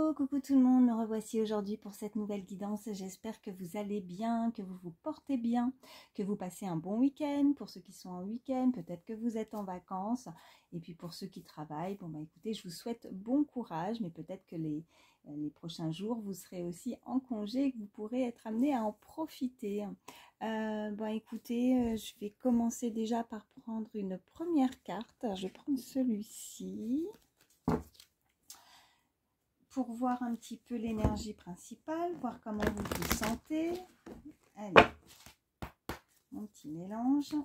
Hello, coucou tout le monde, me revoici aujourd'hui pour cette nouvelle guidance. J'espère que vous allez bien, que vous vous portez bien, que vous passez un bon week-end. Pour ceux qui sont en week-end, peut-être que vous êtes en vacances. Et puis pour ceux qui travaillent, bon bah écoutez, je vous souhaite bon courage, mais peut-être que les prochains jours, vous serez aussi en congé et que vous pourrez être amené à en profiter. Bon écoutez, je vais commencer déjà par prendre une première carte. Alors, je vais prendre celui-ci pour voir un petit peu l'énergie principale, voir comment vous vous sentez. Allez, mon petit mélange.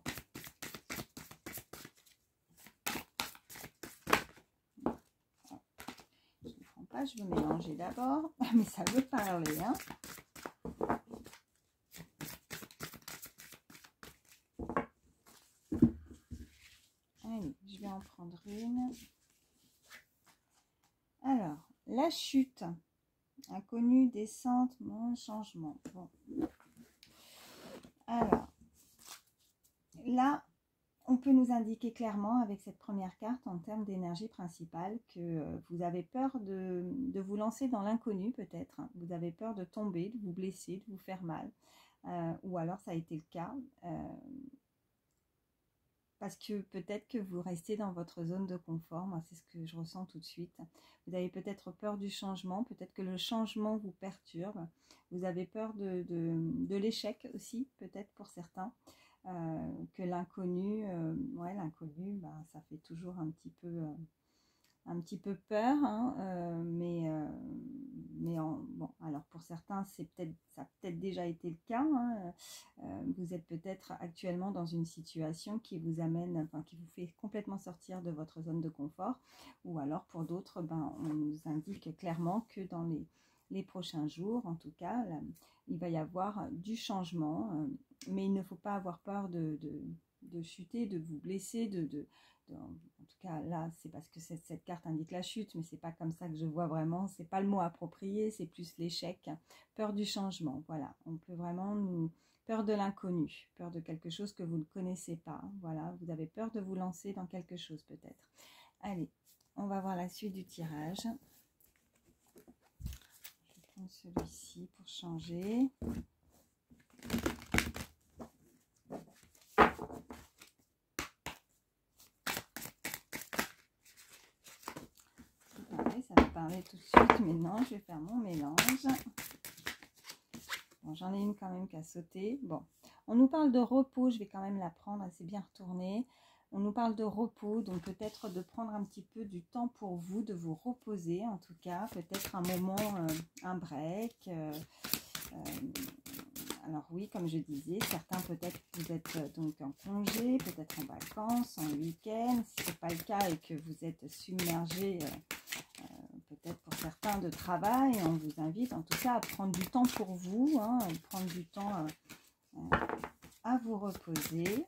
Je ne prends pas, je veux mélanger d'abord, mais ça veut parler, hein. Allez, je vais en prendre une. Alors, la chute. Inconnue, descente, mon changement. Bon. Alors, là, on peut nous indiquer clairement avec cette première carte en termes d'énergie principale que vous avez peur de vous lancer dans l'inconnu peut-être. Vous avez peur de tomber, de vous blesser, de vous faire mal. Ou alors ça a été le cas. Parce que peut-être que vous restez dans votre zone de confort. Moi, c'est ce que je ressens tout de suite. Vous avez peut-être peur du changement. Peut-être que le changement vous perturbe. Vous avez peur de l'échec aussi, peut-être pour certains. Que l'inconnu, l'inconnu, bah, ça fait toujours un petit peu peur, hein, bon, alors pour certains, ça a peut-être déjà été le cas, hein, vous êtes peut-être actuellement dans une situation qui vous amène, enfin, qui vous fait complètement sortir de votre zone de confort, ou alors pour d'autres, ben, on nous indique clairement que dans les prochains jours, en tout cas, là, il va y avoir du changement, mais il ne faut pas avoir peur de chuter, de vous blesser, en tout cas là c'est parce que cette carte indique la chute, mais c'est pas comme ça que je vois vraiment, c'est pas le mot approprié, c'est plus l'échec, peur du changement. Voilà, on peut vraiment peur de l'inconnu, peur de quelque chose que vous ne connaissez pas. Voilà, vous avez peur de vous lancer dans quelque chose peut-être. Allez, on va voir la suite du tirage. Je vais prendre celui-ci pour changer. Ça va parler tout de suite, mais non, je vais faire mon mélange. Bon, j'en ai une quand même qui a sauté. Bon, on nous parle de repos, je vais quand même la prendre, elle s'est bien retournée. On nous parle de repos, donc peut-être de prendre un petit peu du temps pour vous, de vous reposer en tout cas, peut-être un moment, un break. Alors oui, comme je disais, certains peut-être vous êtes donc en congé, peut-être en vacances, en week-end. Si ce n'est pas le cas et que vous êtes submergé, peut-être pour certains de travail, on vous invite en tout cas à prendre du temps pour vous, hein, prendre du temps à vous reposer.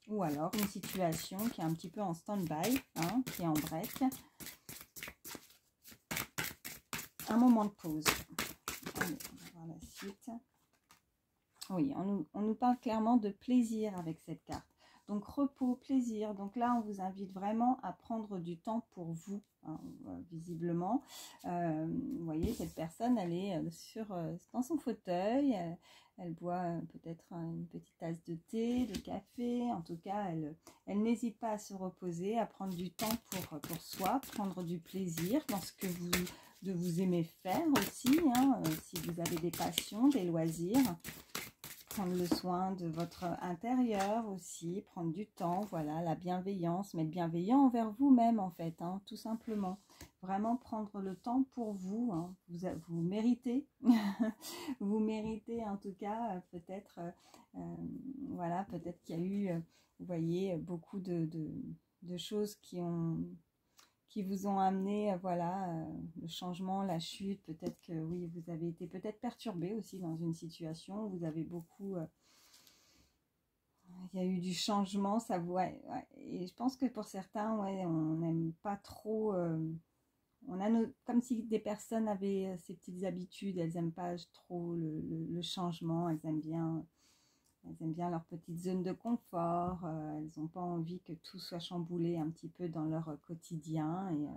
Ou alors une situation qui est un petit peu en stand-by, hein, qui est en break. Un moment de pause. Allez, on va voir la suite. Oui, on nous parle clairement de plaisir avec cette carte. Donc repos, plaisir. Donc là, on vous invite vraiment à prendre du temps pour vous, hein, visiblement. Vous voyez, cette personne, elle est dans son fauteuil. Elle boit peut-être une petite tasse de thé, de café. En tout cas, elle n'hésite pas à se reposer, à prendre du temps pour soi, prendre du plaisir dans ce que vous aimez faire aussi, hein, si vous avez des passions, des loisirs. Prendre le soin de votre intérieur aussi, prendre du temps, voilà, la bienveillance, mais être bienveillant envers vous-même en fait, hein, tout simplement. Vraiment prendre le temps pour vous, hein. Vous méritez, vous méritez en tout cas, peut-être, voilà, peut-être qu'il y a eu, vous voyez, beaucoup de choses qui vous ont amené, voilà, le changement, la chute, peut-être que oui, vous avez été peut-être perturbé aussi dans une situation où vous avez beaucoup, il y a eu du changement, ça vous, ouais, et je pense que pour certains, ouais, on n'aime pas trop, on a comme si des personnes avaient ces petites habitudes, elles n'aiment pas trop le changement, elles aiment bien leur petite zone de confort, elles n'ont pas envie que tout soit chamboulé un petit peu dans leur quotidien. Et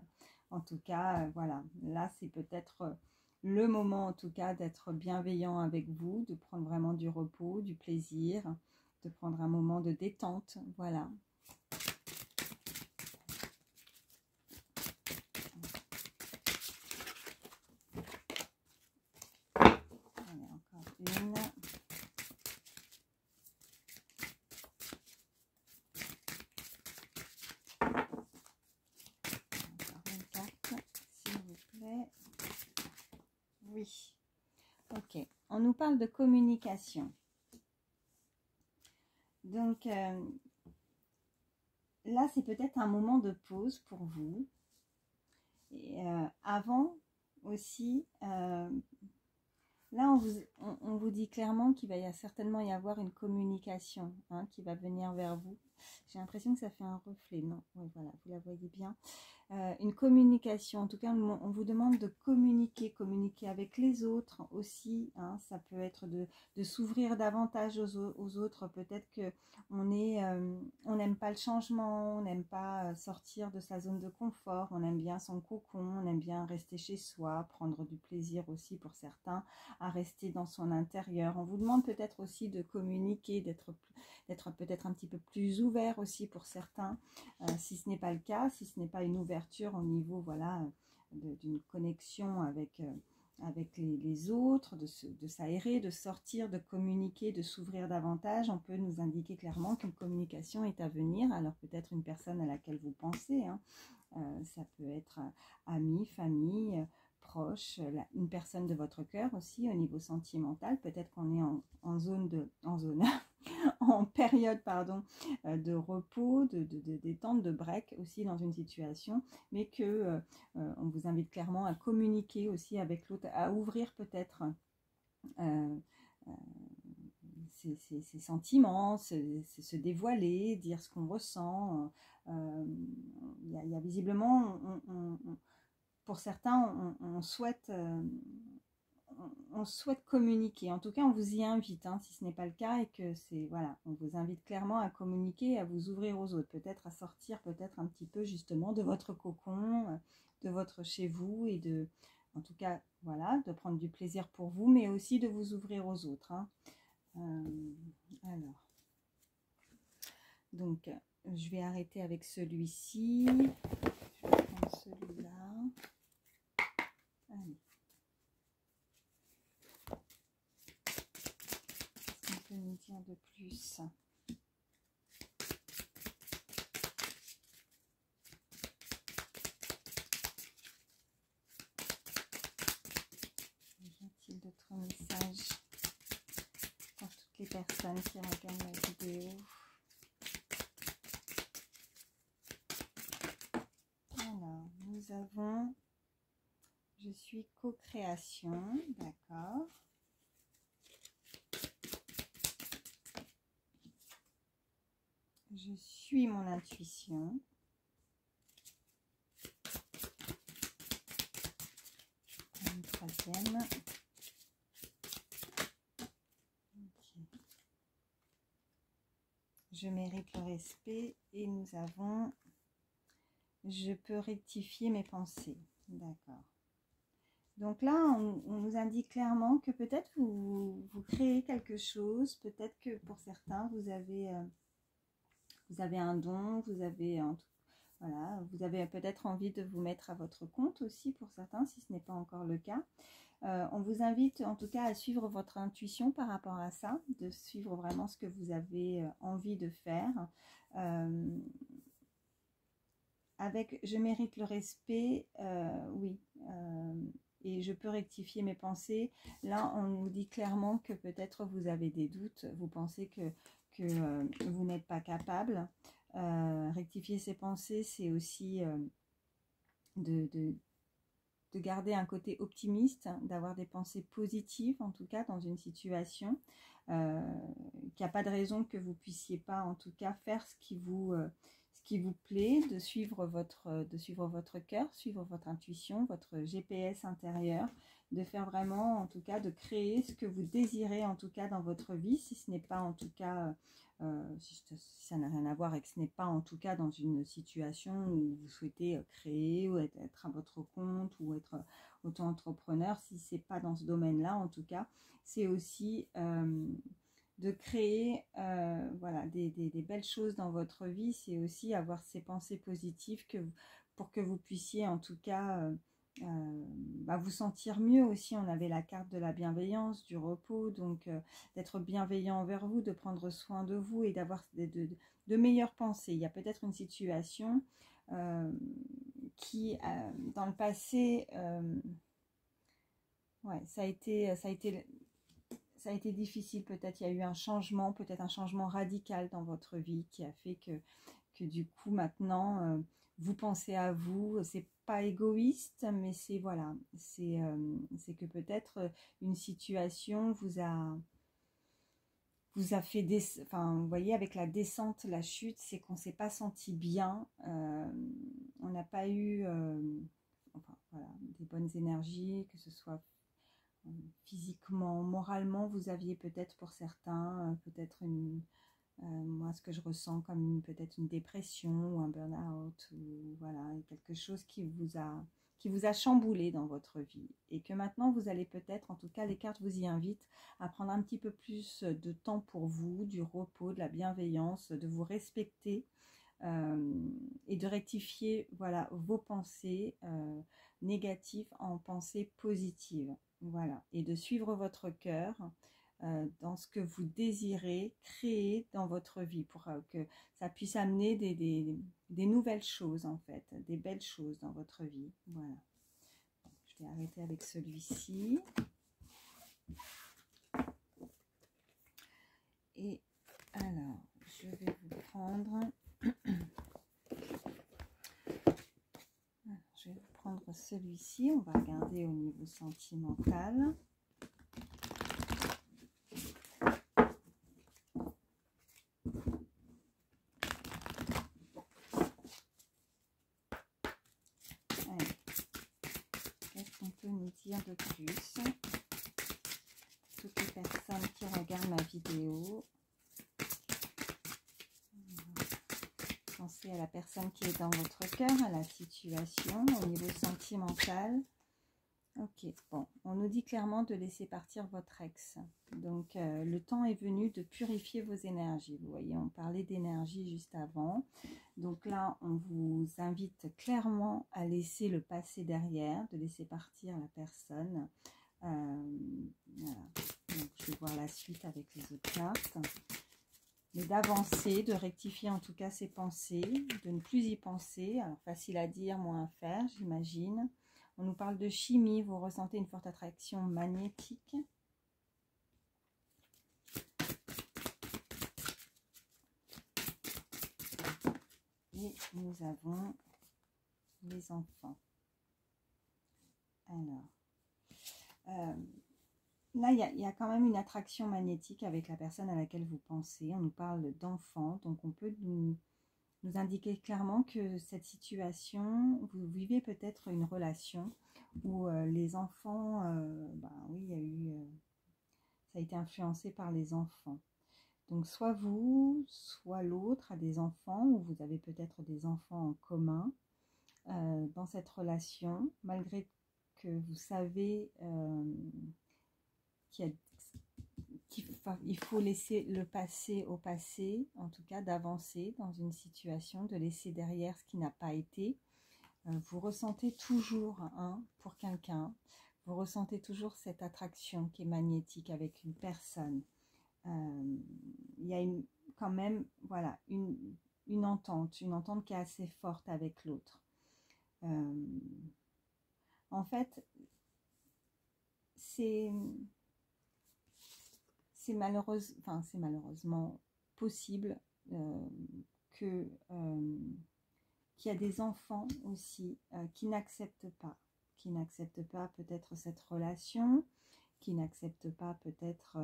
En tout cas, voilà, là c'est peut-être le moment en tout cas d'être bienveillant avec vous, de prendre vraiment du repos, du plaisir, de prendre un moment de détente, voilà. Allez, encore une. Encore une carte, s'il vous plaît. Oui. Ok. On nous parle de communication. Donc, là, c'est peut-être un moment de pause pour vous. Et avant aussi, là, on vous dit clairement qu'il va certainement y avoir une communication hein, qui va venir vers vous. J'ai l'impression que ça fait un reflet. Non, oui, voilà, vous la voyez bien. Une communication, en tout cas on vous demande de communiquer avec les autres aussi, hein, ça peut être de s'ouvrir davantage aux autres, peut-être que on n'aime pas le changement, on n'aime pas sortir de sa zone de confort, on aime bien son cocon, on aime bien rester chez soi, prendre du plaisir aussi pour certains à rester dans son intérieur. On vous demande peut-être aussi de communiquer, d'être peut-être un petit peu plus ouvert aussi pour certains, si ce n'est pas le cas, si ce n'est pas une ouverture au niveau voilà, d'une connexion avec les autres, de s'aérer, de sortir, de communiquer, de s'ouvrir davantage, on peut nous indiquer clairement qu'une communication est à venir. Alors peut-être une personne à laquelle vous pensez, hein, ça peut être ami, famille, proche, une personne de votre cœur aussi au niveau sentimental. Peut-être qu'on est en en période pardon, de repos, de détente, de break aussi dans une situation, mais que on vous invite clairement à communiquer aussi avec l'autre, à ouvrir peut-être ses sentiments, se dévoiler, dire ce qu'on ressent. Il y a visiblement, pour certains, on souhaite communiquer. En tout cas, on vous y invite, hein, si ce n'est pas le cas, et que c'est, voilà, on vous invite clairement à communiquer, à vous ouvrir aux autres, peut-être à sortir, peut-être un petit peu justement de votre cocon, de votre chez vous, et de, en tout cas, voilà, de prendre du plaisir pour vous, mais aussi de vous ouvrir aux autres. Hein. Alors, donc, je vais arrêter avec celui-ci. Je vais prendre celui-là. Allez. Qu'est-ce qu'on peut nous dire de plus ? Y a-t-il d'autres messages pour toutes les personnes qui regardent la vidéo? Alors, nous avons je suis co-création, d'accord. Je suis mon intuition. Une troisième. Okay. Je mérite le respect et nous avons je peux rectifier mes pensées, d'accord. Donc là, on nous indique clairement que peut-être vous créez quelque chose, peut-être que pour certains, vous avez un don, voilà, vous avez peut-être envie de vous mettre à votre compte aussi pour certains, si ce n'est pas encore le cas. On vous invite en tout cas à suivre votre intuition par rapport à ça, de suivre vraiment ce que vous avez envie de faire. Avec je mérite le respect, oui, et je peux rectifier mes pensées. Là, on nous dit clairement que peut-être vous avez des doutes, vous pensez que vous n'êtes pas capable. Rectifier ses pensées, c'est aussi de garder un côté optimiste, d'avoir des pensées positives, en tout cas dans une situation, qu'il n'y a pas de raison que vous ne puissiez pas, en tout cas, faire ce qui qui vous plaît, de suivre votre cœur, suivre votre intuition, votre GPS intérieur, de faire vraiment, en tout cas, de créer ce que vous désirez, en tout cas, dans votre vie, si ce n'est pas, en tout cas, si ça n'a rien à voir et que ce n'est pas, en tout cas, dans une situation où vous souhaitez créer ou être à votre compte ou être auto-entrepreneur, si c'est pas dans ce domaine-là, en tout cas, c'est aussi de créer voilà, des belles choses dans votre vie. C'est aussi avoir ces pensées positives pour que vous puissiez, en tout cas, vous sentir mieux aussi. On avait la carte de la bienveillance, du repos, donc d'être bienveillant envers vous, de prendre soin de vous et d'avoir de meilleures pensées. Il y a peut-être une situation qui, dans le passé, ouais, ça a été difficile. Peut-être il y a eu un changement, peut-être un changement radical dans votre vie qui a fait que du coup maintenant vous pensez à vous. C'est pas égoïste, mais c'est voilà, c'est que peut-être une situation vous a fait enfin vous voyez, avec la descente, la chute, c'est qu'on s'est pas senti bien, on n'a pas eu enfin voilà, des bonnes énergies, que ce soit physiquement, moralement. Vous aviez peut-être pour certains, peut-être moi ce que je ressens comme peut-être une dépression ou un burn-out, ou voilà, quelque chose qui vous a chamboulé dans votre vie, et que maintenant vous allez peut-être, en tout cas les cartes vous y invitent, à prendre un petit peu plus de temps pour vous, du repos, de la bienveillance, de vous respecter, et de rectifier voilà, vos pensées négatives en pensées positives. Voilà, et de suivre votre cœur dans ce que vous désirez créer dans votre vie, pour que ça puisse amener des nouvelles choses, en fait, des belles choses dans votre vie. Voilà. Je vais arrêter avec celui-ci. Et alors, je vais vous prendre... Je vais vous prendre celui-ci. On va regarder au niveau sentimental. Qu'est-ce qu'on peut nous dire de plus? Toutes les personnes qui regardent ma vidéo, pensez à la personne qui est dans votre cœur, à la situation, au niveau sentimental. Ok, bon, on nous dit clairement de laisser partir votre ex. Donc, le temps est venu de purifier vos énergies. Vous voyez, on parlait d'énergie juste avant. Donc là, on vous invite clairement à laisser le passé derrière, de laisser partir la personne. Voilà. Donc, je vais voir la suite avec les autres cartes. Mais d'avancer, de rectifier en tout cas ses pensées, de ne plus y penser. Alors, facile à dire, moins à faire, j'imagine. On nous parle de chimie, vous ressentez une forte attraction magnétique. Et nous avons les enfants. Alors, là, il y a quand même une attraction magnétique avec la personne à laquelle vous pensez. On nous parle d'enfants, donc on peut nous indiquer clairement que cette situation, vous vivez peut-être une relation où les enfants, oui, il y a eu, ça a été influencé par les enfants. Donc soit vous, soit l'autre a des enfants, ou vous avez peut-être des enfants en commun dans cette relation, malgré que vous savez qu'il faut laisser le passé au passé, en tout cas d'avancer dans une situation, de laisser derrière ce qui n'a pas été. Vous ressentez toujours pour quelqu'un, vous ressentez toujours cette attraction qui est magnétique avec une personne. Il y a quand même voilà, une entente qui est assez forte avec l'autre. En fait, c'est malheureusement possible qu'il y a des enfants aussi qui n'acceptent pas peut-être cette relation, qui n'acceptent pas peut-être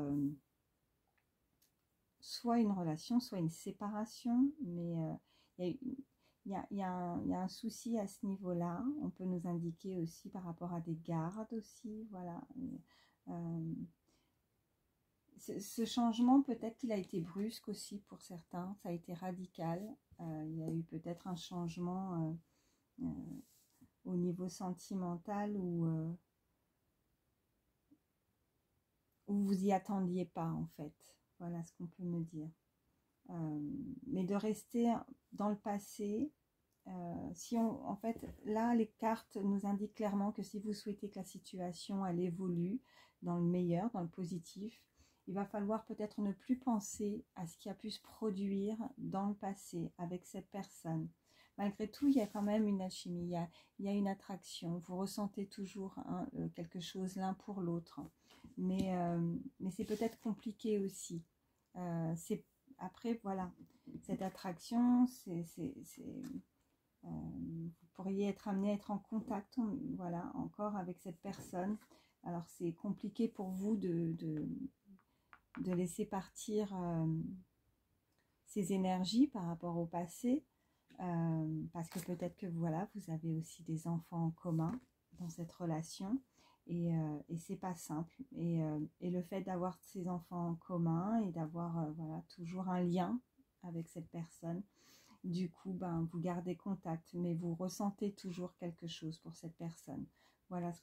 soit une relation, soit une séparation, mais il y a un souci à ce niveau-là. On peut nous indiquer aussi par rapport à des gardes aussi, voilà. Ce changement, peut-être qu'il a été brusque aussi pour certains, ça a été radical. Il y a eu peut-être un changement au niveau sentimental où vous y attendiez pas en fait. Voilà ce qu'on peut me dire. Mais de rester dans le passé, si on, en fait, là, les cartes nous indiquent clairement que si vous souhaitez que la situation, elle évolue dans le meilleur, dans le positif, il va falloir peut-être ne plus penser à ce qui a pu se produire dans le passé avec cette personne. Malgré tout, il y a quand même une alchimie, il y a une attraction. Vous ressentez toujours quelque chose l'un pour l'autre. Mais c'est peut-être compliqué aussi. Après, voilà, cette attraction, vous pourriez être amené à être en contact, voilà, encore avec cette personne. Alors, c'est compliqué pour vous de laisser partir ces énergies par rapport au passé, parce que peut-être que, voilà, vous avez aussi des enfants en commun dans cette relation. Et c'est pas simple. Et le fait d'avoir ces enfants en commun et d'avoir voilà, toujours un lien avec cette personne, du coup, ben, vous gardez contact, mais vous ressentez toujours quelque chose pour cette personne. Voilà ce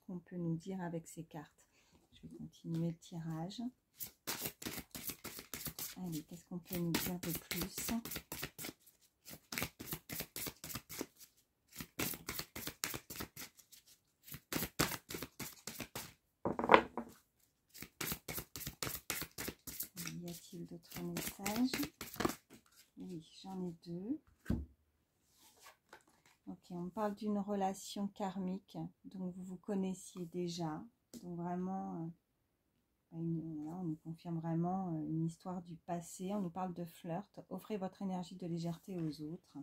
qu'on peut nous dire avec ces cartes. Je vais continuer le tirage. Allez, qu'est-ce qu'on peut nous dire de plus ? Y a-t-il d'autres messages? Oui, j'en ai deux. Ok, on parle d'une relation karmique, donc vous vous connaissiez déjà. Donc vraiment, là, on nous confirme vraiment une histoire du passé. On nous parle de flirt. Offrez votre énergie de légèreté aux autres.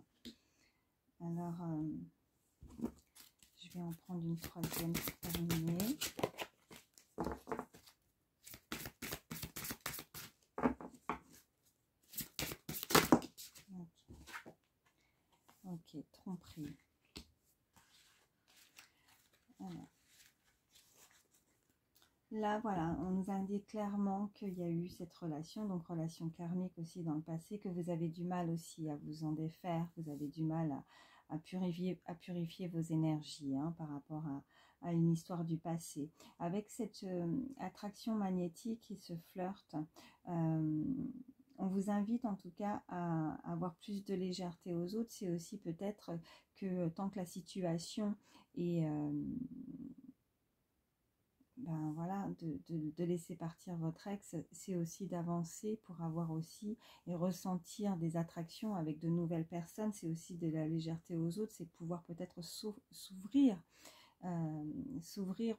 Alors, je vais en prendre une troisième pour terminer. Ok, tromperie. Alors. Là, voilà, on nous indique clairement qu'il y a eu cette relation, donc relation karmique aussi dans le passé, que vous avez du mal aussi à vous en défaire, vous avez du mal à purifier vos énergies par rapport à une histoire du passé. Avec cette attraction magnétique et ce flirt, on vous invite en tout cas à avoir plus de légèreté aux autres. C'est aussi peut-être que tant que la situation est... ben voilà, de laisser partir votre ex, c'est aussi d'avancer pour avoir aussi et ressentir des attractions avec de nouvelles personnes. C'est aussi de la légèreté aux autres, c'est de pouvoir peut-être s'ouvrir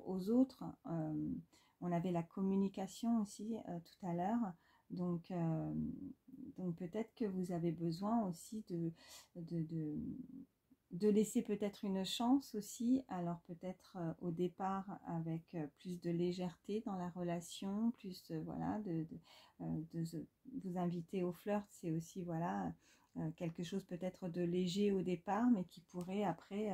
aux autres. On avait la communication aussi tout à l'heure. Donc peut-être que vous avez besoin aussi de laisser peut-être une chance aussi, alors peut-être au départ avec plus de légèreté dans la relation, plus voilà, de vous inviter au flirt, c'est aussi voilà quelque chose peut-être de léger au départ, mais qui pourrait après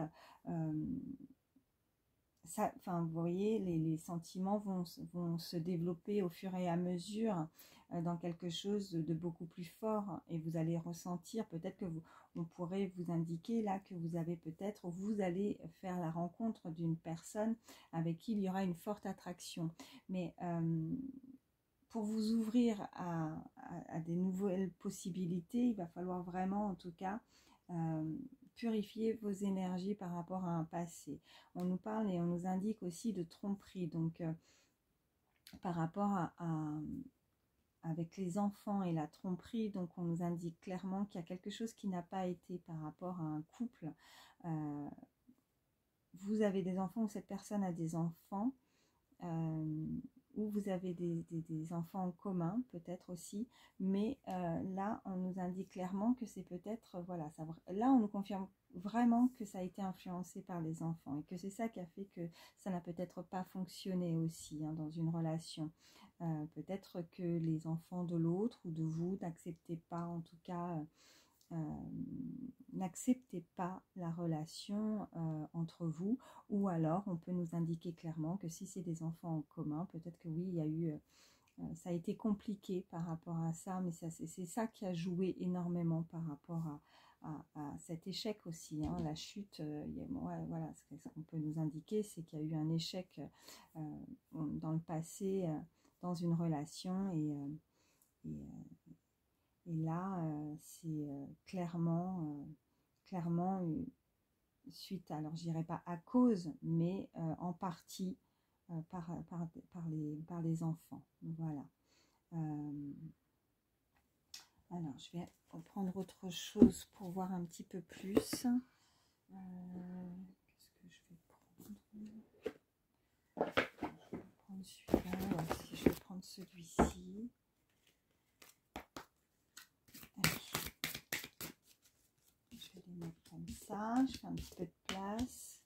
ça, enfin, vous voyez, les sentiments vont se développer au fur et à mesure dans quelque chose de beaucoup plus fort, et vous allez ressentir peut-être que on pourrait vous indiquer là que vous allez faire la rencontre d'une personne avec qui il y aura une forte attraction. Mais pour vous ouvrir à des nouvelles possibilités, il va falloir vraiment en tout cas purifier vos énergies par rapport à un passé. On nous parle et on nous indique aussi de tromperie, donc par rapport avec les enfants et la tromperie, donc on nous indique clairement qu'il y a quelque chose qui n'a pas été par rapport à un couple. Vous avez des enfants ou cette personne a des enfants, ou vous avez des enfants en commun peut-être aussi, mais là on nous indique clairement que c'est peut-être, voilà, ça, là on nous confirme vraiment que ça a été influencé par les enfants et que c'est ça qui a fait que ça n'a peut-être pas fonctionné aussi dans une relation. Peut-être que les enfants de l'autre ou de vous n'acceptaient pas en tout cas n'acceptez pas la relation entre vous, ou alors on peut nous indiquer clairement que si c'est des enfants en commun, peut-être que oui, il y a eu, ça a été compliqué par rapport à ça, mais c'est ça qui a joué énormément par rapport à cet échec aussi, hein, la chute. Ouais, voilà, ce qu'on peut nous indiquer, c'est qu'il y a eu un échec dans le passé, dans une relation, et là, c'est clairement suite, alors je dirais pas à cause, mais en partie par les enfants. Voilà. Alors, je vais reprendre autre chose pour voir un petit peu plus. Qu'est-ce que je vais prendre? Je vais prendre celui-là, si je vais prendre celui-ci. Je vais les mettre comme ça, je fais un petit peu de place.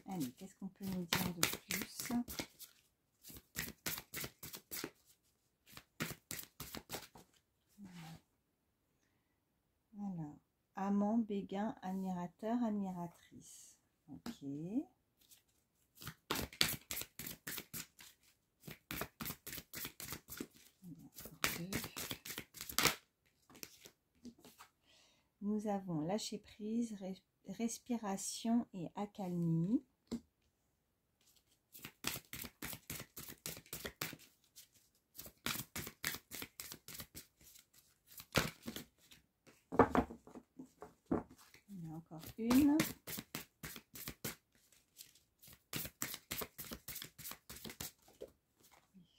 Allez, qu'est-ce qu'on peut nous dire de plus? Alors, amant, béguin, admirateur, admiratrice. Ok. Nous avons lâcher prise, respiration et accalmie. Il y en a encore une.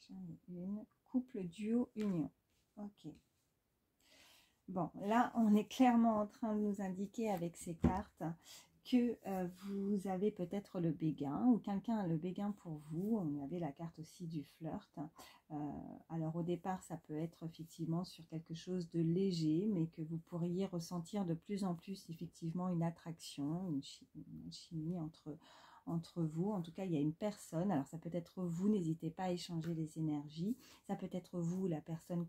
J'en ai une. Couple, duo, union. Ok. Bon, là, on est clairement en train de nous indiquer avec ces cartes que vous avez peut-être le béguin, ou quelqu'un a le béguin pour vous. On avait la carte aussi du flirt. Alors au départ, ça peut être effectivement sur quelque chose de léger, mais que vous pourriez ressentir de plus en plus effectivement une attraction, une chimie entre vous. En tout cas, il y a une personne, alors ça peut être vous, n'hésitez pas à échanger les énergies, ça peut être vous, la personne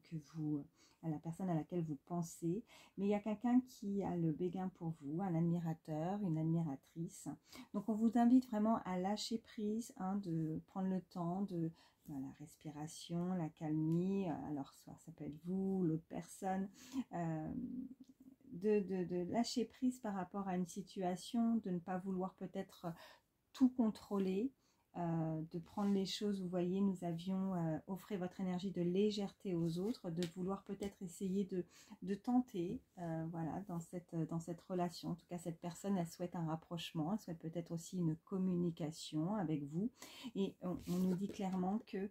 à laquelle vous pensez, mais il y a quelqu'un qui a le béguin pour vous, un admirateur, une admiratrice. Donc on vous invite vraiment à lâcher prise, hein, de prendre le temps de la respiration, la calmie, alors soit ça peut être vous, l'autre personne, de lâcher prise par rapport à une situation, de ne pas vouloir peut-être tout contrôler, de prendre les choses. Vous voyez, nous avions offert votre énergie de légèreté aux autres, de vouloir peut-être essayer de tenter, voilà, dans cette relation. En tout cas, cette personne, elle souhaite un rapprochement, elle souhaite peut-être aussi une communication avec vous. Et on nous dit clairement que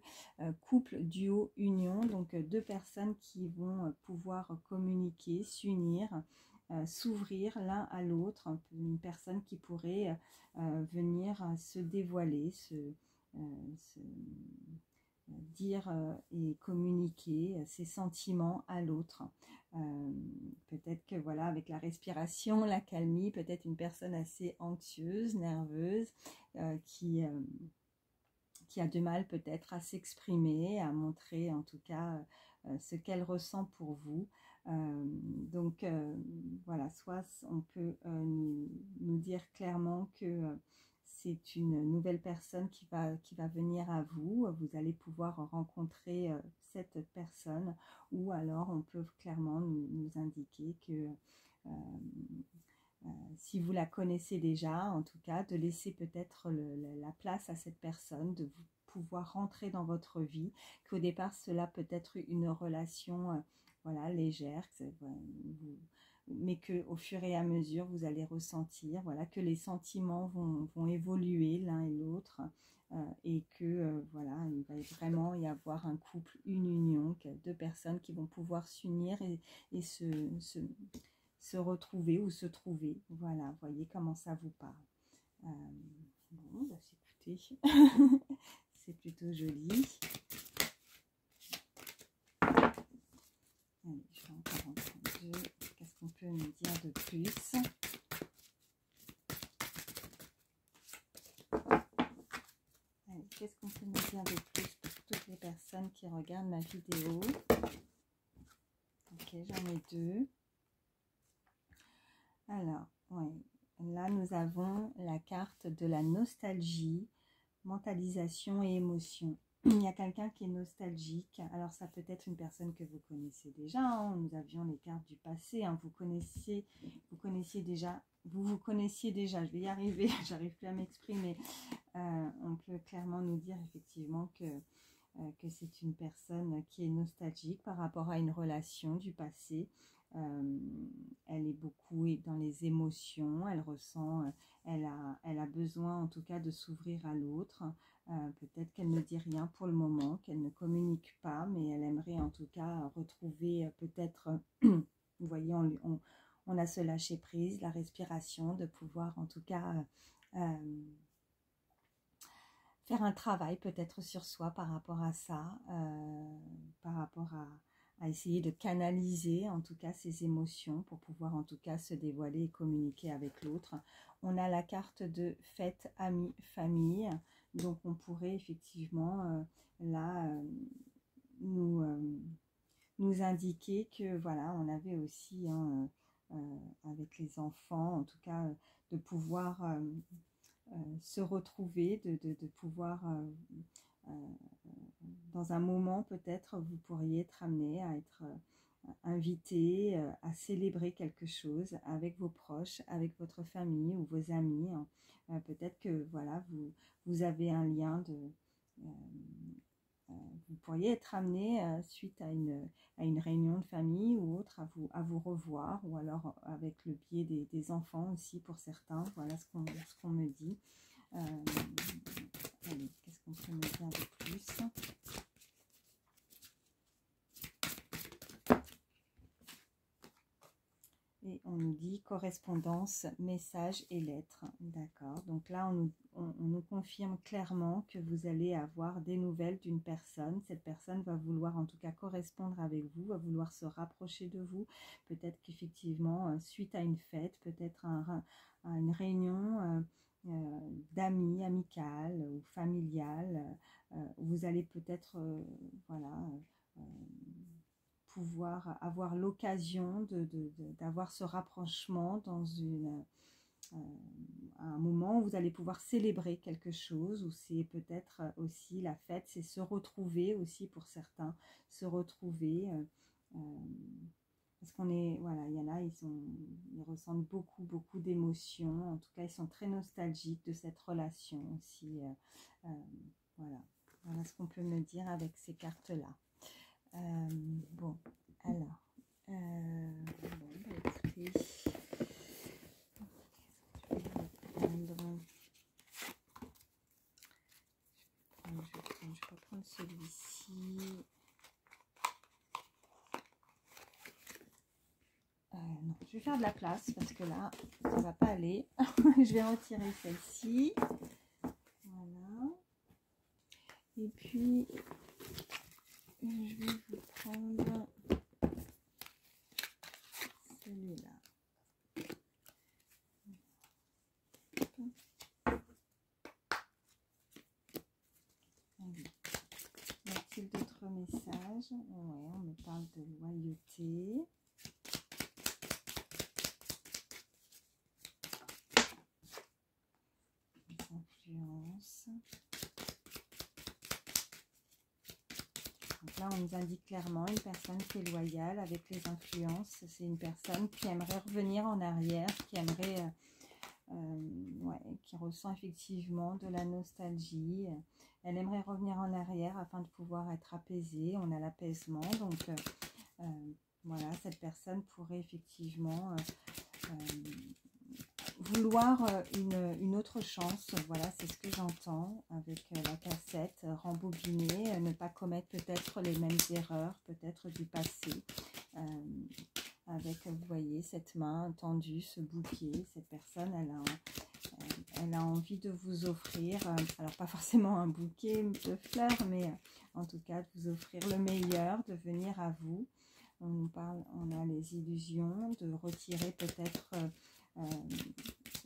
couple, duo, union, donc deux personnes qui vont pouvoir communiquer, s'unir, s'ouvrir l'un à l'autre, une personne qui pourrait venir se dévoiler, dire et communiquer ses sentiments à l'autre. Peut-être que voilà, avec la respiration, la calmie, peut-être une personne assez anxieuse, nerveuse, qui a du mal peut-être à s'exprimer, à montrer en tout cas ce qu'elle ressent pour vous. Donc voilà, soit on peut nous dire clairement que c'est une nouvelle personne qui va venir à vous. Vous allez pouvoir rencontrer cette personne, ou alors on peut clairement nous indiquer que si vous la connaissez déjà, en tout cas, de laisser peut-être la place à cette personne, de vous pouvoir rentrer dans votre vie, qu'au départ, cela peut être une relation voilà, légère, mais qu'au fur et à mesure, vous allez ressentir voilà, que les sentiments vont évoluer l'un et l'autre, et que voilà, il va vraiment y avoir un couple, une union, deux personnes qui vont pouvoir s'unir et se retrouver ou se trouver. Voilà, voyez comment ça vous parle. Bon, bah, écoutez, c'est plutôt joli. Allez, je vais encore en prendre deux. Qu'est-ce qu'on peut nous dire de plus? Allez, qu'est-ce qu'on peut nous dire de plus pour toutes les personnes qui regardent ma vidéo? Ok, j'en ai deux. Alors, ouais, là nous avons la carte de la nostalgie, mentalisation et émotion. Il y a quelqu'un qui est nostalgique. Alors ça peut être une personne que vous connaissez déjà, hein. Nous avions les cartes du passé, hein. Vous connaissiez déjà, vous connaissiez déjà, je vais y arriver, j'arrive plus à m'exprimer. On peut clairement nous dire effectivement que c'est une personne qui est nostalgique par rapport à une relation du passé. Elle est beaucoup dans les émotions, elle ressent, elle a besoin en tout cas de s'ouvrir à l'autre. Peut-être qu'elle ne dit rien pour le moment, qu'elle ne communique pas, mais elle aimerait en tout cas retrouver peut-être, vous voyez, on a ce lâcher prise, la respiration, de pouvoir en tout cas faire un travail peut-être sur soi par rapport à ça, par rapport à essayer de canaliser en tout cas ses émotions pour pouvoir en tout cas se dévoiler et communiquer avec l'autre. On a la carte de fête, amis, famille, donc on pourrait effectivement là nous indiquer que voilà, on avait aussi hein, avec les enfants en tout cas de pouvoir se retrouver, de pouvoir dans un moment peut-être vous pourriez être amené à être invité à célébrer quelque chose avec vos proches, avec votre famille ou vos amis. Peut-être que voilà, vous avez un lien vous pourriez être amené suite à une réunion de famille ou autre à vous revoir, ou alors avec le biais des enfants aussi pour certains. Voilà ce qu'on me dit. Allez, qu'est-ce qu'on peut me dire de plus? Et on nous dit correspondance, message et lettres. D'accord. Donc là, on nous confirme clairement que vous allez avoir des nouvelles d'une personne. Cette personne va vouloir en tout cas correspondre avec vous, va vouloir se rapprocher de vous. Peut-être qu'effectivement, suite à une fête, peut-être à une réunion d'amis, amicales ou familiales, vous allez peut-être, voilà... pouvoir avoir l'occasion d'avoir ce rapprochement dans un moment où vous allez pouvoir célébrer quelque chose, ou c'est peut-être aussi la fête, c'est se retrouver aussi pour certains, se retrouver, parce qu'on est, voilà, il y en a, ils ressentent beaucoup d'émotions, en tout cas ils sont très nostalgiques de cette relation aussi, voilà ce qu'on peut me dire avec ces cartes-là. Bon, alors, bon, bah, écoutez, je vais reprendre celui-ci. Non, je vais faire de la place parce que là, ça ne va pas aller. Je vais retirer celle-ci. Voilà. Et puis, je vais vous prendre celui-là. Y a-t-il d'autres messages? Ouais, on me parle de loyauté. Influence. Donc là, on nous indique clairement une personne qui est loyale avec les influences. C'est une personne qui aimerait revenir en arrière, qui aimerait, ouais, qui ressent effectivement de la nostalgie. Elle aimerait revenir en arrière afin de pouvoir être apaisée. On a l'apaisement, donc voilà, cette personne pourrait effectivement vouloir une autre chance. Voilà, c'est ce que j'entends avec la cassette, rembobiner, ne pas commettre peut-être les mêmes erreurs, peut-être du passé. Avec, vous voyez, cette main tendue, ce bouquet, cette personne, elle a envie de vous offrir, alors pas forcément un bouquet de fleurs, mais en tout cas de vous offrir le meilleur, de venir à vous. On nous parle, on a les illusions, de retirer peut-être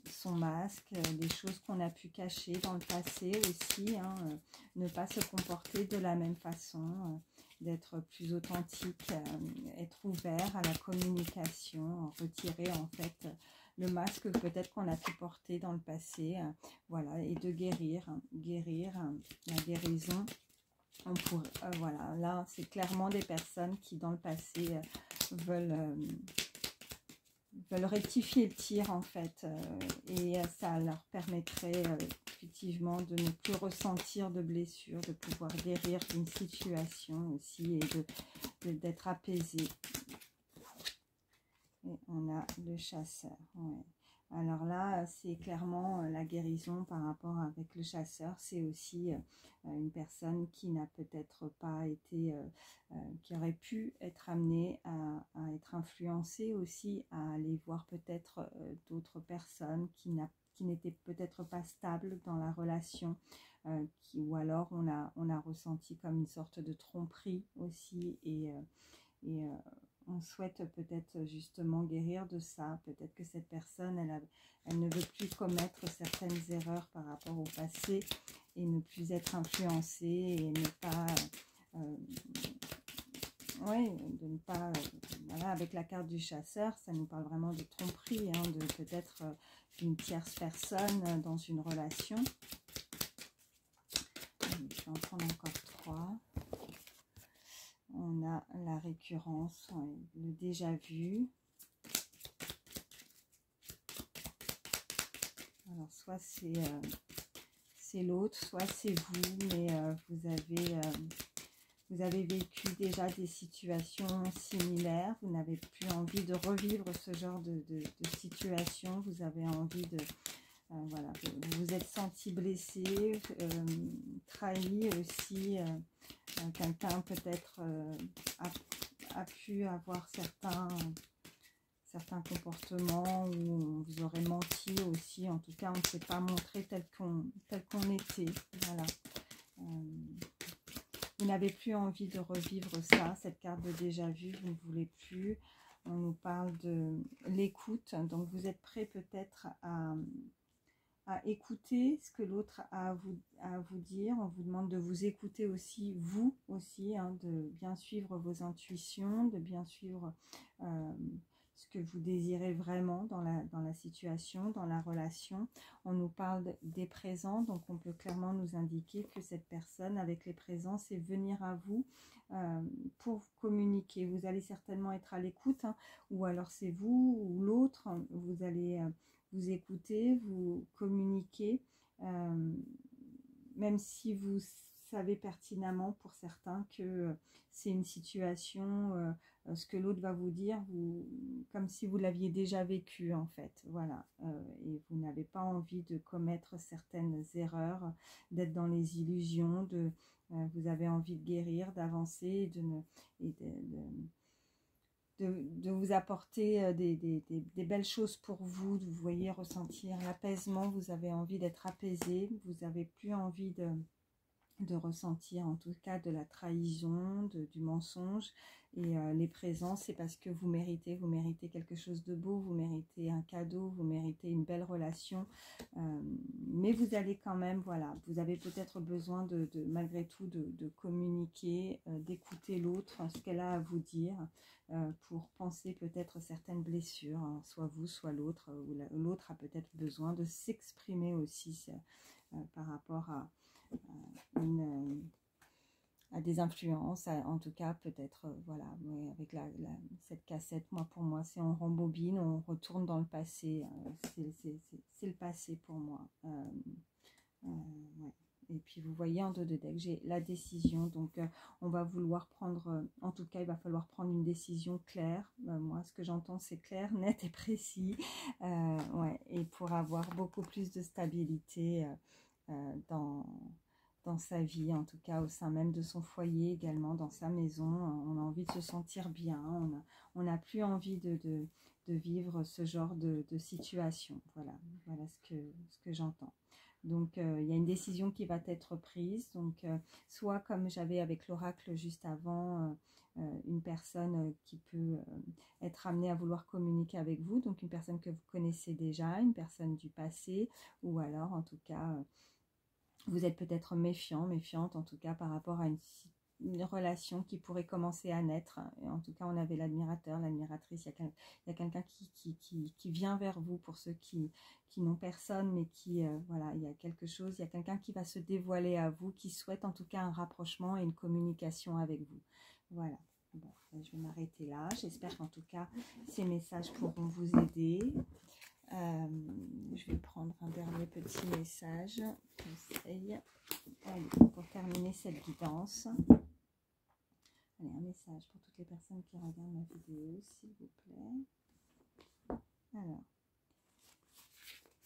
son masque, les choses qu'on a pu cacher dans le passé aussi, hein, ne pas se comporter de la même façon, d'être plus authentique, être ouvert à la communication, retirer en fait le masque peut-être qu'on a pu porter dans le passé, voilà, et de guérir, la guérison. On pourrait, voilà, là c'est clairement des personnes qui dans le passé veulent rectifier le tir en fait, et ça leur permettrait effectivement de ne plus ressentir de blessures, de pouvoir guérir d'une situation aussi et d'être apaisé. Et on a le chasseur, ouais. Alors là, c'est clairement la guérison par rapport avec le chasseur. C'est aussi une personne qui n'a peut-être pas été, qui aurait pu être amenée à être influencée aussi, à aller voir peut-être d'autres personnes qui n'étaient peut-être pas stables dans la relation, ou alors on a ressenti comme une sorte de tromperie aussi, et on souhaite peut-être justement guérir de ça. Peut-être que cette personne, elle ne veut plus commettre certaines erreurs par rapport au passé et ne plus être influencée et ne pas... oui, de ne pas... voilà, avec la carte du chasseur, ça nous parle vraiment de tromperie, hein, de peut-être une tierce personne dans une relation. Je vais en prendre encore 3. On a la récurrence, le déjà vu. Alors, soit c'est l'autre, soit c'est vous, mais vous avez vécu déjà des situations similaires. Vous n'avez plus envie de revivre ce genre de situation. Vous avez envie de... voilà, vous vous êtes senti blessé, trahi aussi. Quelqu'un peut-être a pu avoir certains comportements où on vous aurait menti aussi. En tout cas, on ne s'est pas montré tel qu'on était. Voilà. Vous n'avez plus envie de revivre ça, cette carte de déjà vu, vous ne voulez plus. On nous parle de l'écoute. Donc, vous êtes prêt peut-être à écouter ce que l'autre a à vous dire. On vous demande de vous écouter aussi, vous aussi, hein, de bien suivre vos intuitions, de bien suivre ce que vous désirez vraiment dans la situation, dans la relation. On nous parle des présents, donc on peut clairement nous indiquer que cette personne avec les présents, c'est venir à vous pour communiquer. Vous allez certainement être à l'écoute, hein, ou alors c'est vous ou l'autre, vous allez... vous écoutez, vous communiquez, même si vous savez pertinemment pour certains que c'est une situation, ce que l'autre va vous dire, comme si vous l'aviez déjà vécu en fait, voilà, et vous n'avez pas envie de commettre certaines erreurs, d'être dans les illusions, vous avez envie de guérir, d'avancer, de vous apporter des belles choses pour vous, vous voyez, ressentir l'apaisement, vous avez envie d'être apaisé, vous n'avez plus envie de ressentir en tout cas de la trahison, du mensonge, et les présents, c'est parce que vous méritez quelque chose de beau, vous méritez un cadeau, vous méritez une belle relation, mais vous allez quand même, voilà, vous avez peut-être besoin malgré tout de communiquer, d'écouter l'autre, ce qu'elle a à vous dire, pour penser peut-être certaines blessures, hein, soit vous, soit l'autre, ou l'autre a peut-être besoin de s'exprimer aussi par rapport à des influences, en tout cas peut-être, voilà, ouais, avec cette cassette, pour moi c'est on rembobine, on retourne dans le passé, c'est le passé pour moi, ouais. Et puis vous voyez en dos de deck, j'ai la décision, donc on va vouloir prendre, en tout cas il va falloir prendre une décision claire, moi ce que j'entends c'est clair, net et précis, ouais, et pour avoir beaucoup plus de stabilité dans sa vie, en tout cas au sein même de son foyer, également dans sa maison. On a envie de se sentir bien, on n'a plus envie de vivre ce genre de situation. Voilà ce que j'entends. Donc il y a une décision qui va être prise, donc soit comme j'avais avec l'oracle juste avant, une personne qui peut être amenée à vouloir communiquer avec vous, donc une personne que vous connaissez déjà, une personne du passé, ou alors en tout cas vous êtes peut-être méfiante en tout cas par rapport à une relation qui pourrait commencer à naître. Et en tout cas, on avait l'admirateur, l'admiratrice. Il y a quelqu'un qui vient vers vous pour ceux qui n'ont personne, mais qui, voilà, il y a quelque chose, il y a quelqu'un qui va se dévoiler à vous, qui souhaite en tout cas un rapprochement et une communication avec vous. Voilà. Bon, je vais m'arrêter là. J'espère qu'en tout cas, ces messages pourront vous aider. Je vais prendre un dernier petit message. Conseil. Allez, pour terminer cette guidance. Allez, un message pour toutes les personnes qui regardent ma vidéo, s'il vous plaît. Alors.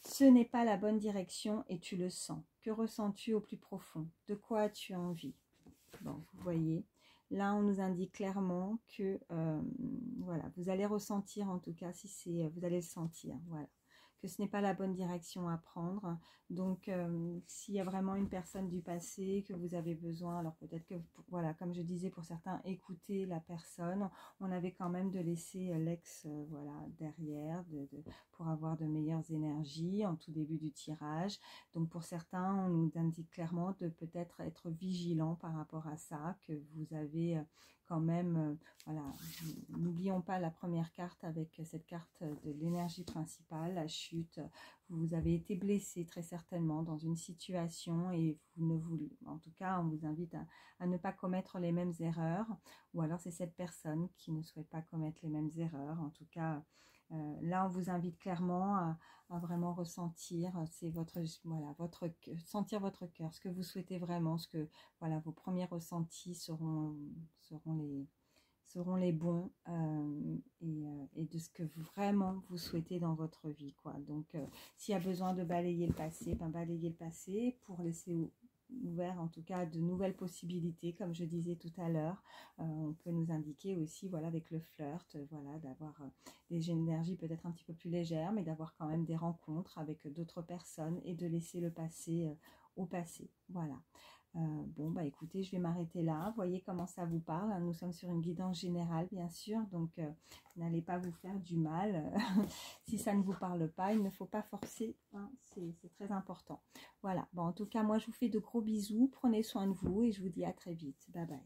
Ce n'est pas la bonne direction et tu le sens. Que ressens-tu au plus profond? De quoi as-tu envie? Bon, vous voyez. Là, on nous indique clairement que voilà, vous allez ressentir, en tout cas, si c'est, vous allez le sentir, voilà, que ce n'est pas la bonne direction à prendre. Donc, s'il y a vraiment une personne du passé que vous avez besoin, alors peut-être que, voilà, comme je disais, pour certains, écouter la personne, on avait quand même de laisser l'ex, voilà, derrière, pour avoir de meilleures énergies en tout début du tirage. Donc, pour certains, on nous indique clairement de peut-être être vigilant par rapport à ça, que vous avez quand même, voilà, n'oublions pas la première carte avec cette carte de l'énergie principale, la chute. Vous avez été blessé très certainement dans une situation et vous ne voulez, en tout cas, on vous invite à ne pas commettre les mêmes erreurs, ou alors c'est cette personne qui ne souhaite pas commettre les mêmes erreurs. En tout cas, là, on vous invite clairement à vraiment ressentir, c'est votre, voilà, sentir votre cœur, ce que vous souhaitez vraiment, ce que, voilà, vos premiers ressentis seront les bons et de ce que vraiment vous souhaitez dans votre vie, quoi. Donc, s'il y a besoin de balayer le passé, ben balayer le passé pour laisser ouvert en tout cas de nouvelles possibilités, comme je disais tout à l'heure. On peut nous indiquer aussi, voilà, avec le flirt, voilà, d'avoir des énergies peut-être un petit peu plus légères, mais d'avoir quand même des rencontres avec d'autres personnes et de laisser le passé au passé. Voilà. Bon, bah écoutez, je vais m'arrêter là. Voyez comment ça vous parle. Nous sommes sur une guidance générale, bien sûr, donc n'allez pas vous faire du mal. Si ça ne vous parle pas, il ne faut pas forcer, hein, c'est très important. Voilà, bon, en tout cas, moi, je vous fais de gros bisous. Prenez soin de vous et je vous dis à très vite. Bye bye.